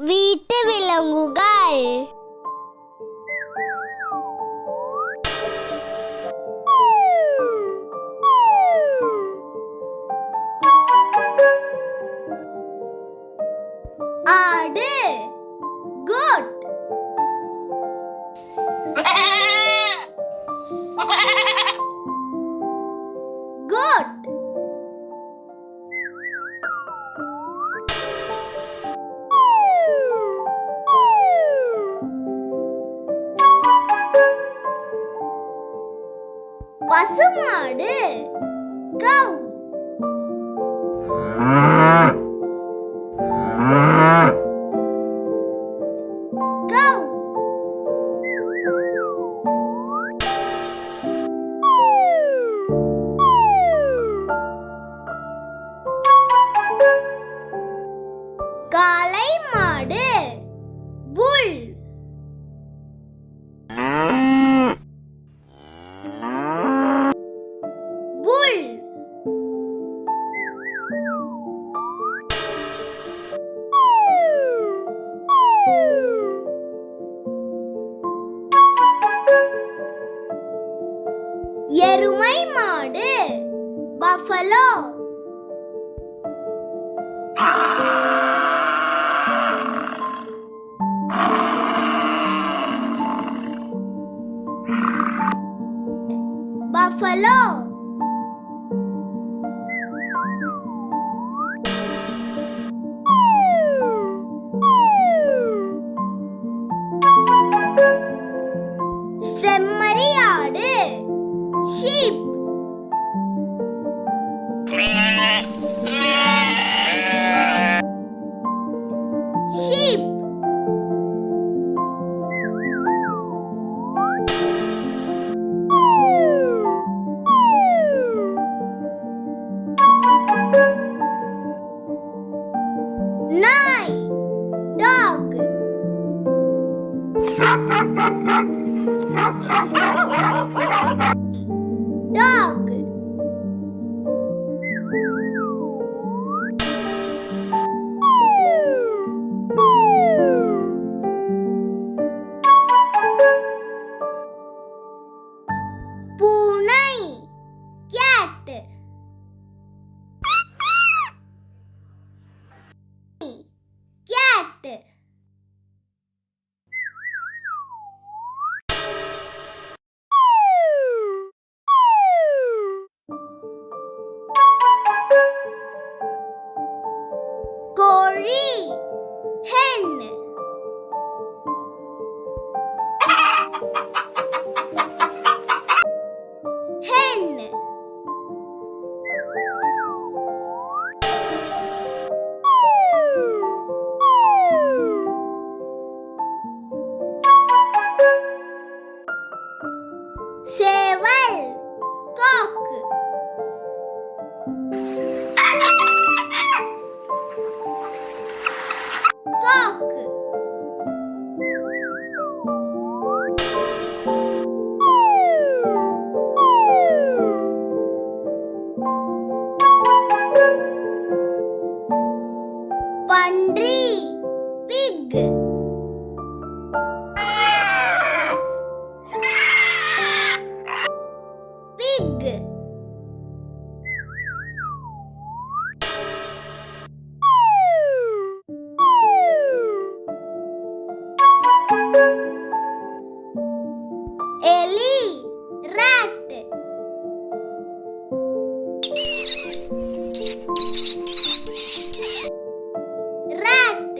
வீட்டு விலங்குகள். ஆடு, goat. Goat. பசுமாடு, cow. Cow. காளை மாடு, bull. Bull. எருமை மாடு, buffalo. Buffalo. செம்மறியாடு, sheep. Sheep. நாய், dog. Dog. பூனை, cat. Cat. கோழி, hen. Hen. சேவல், cock. Cock. பன்றி, pig. Pig. எலி, rat. Rat.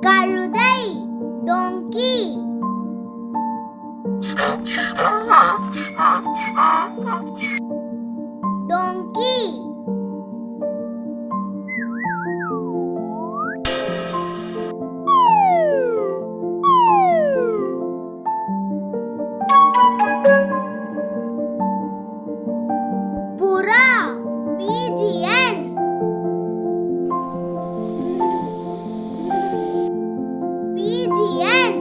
கழுதை, donkey. Donkey. புறா, pigeon. Pigeon.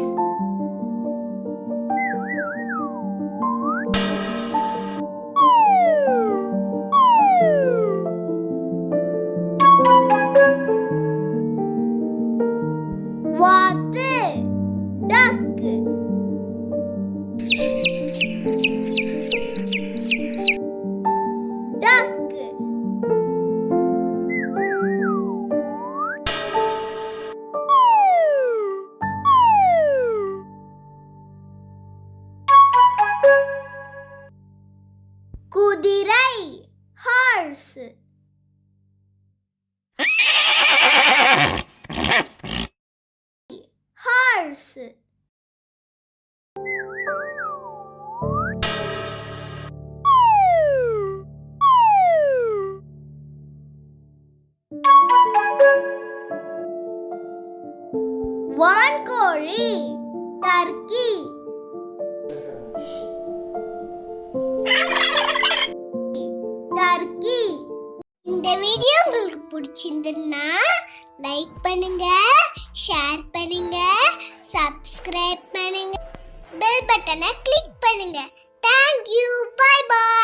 கோழி டர்க்கி டர்க்கி. இந்த வீடியோ உங்களுக்கு பிடிச்சிருந்ததுன்னா லைக் பண்ணுங்க, ஷேர் பண்ணுங்க, சப்ஸ்கிரைப் பண்ணுங்க, பெல் பட்டனை கிளிக் பண்ணுங்க. Thank you. Bye bye.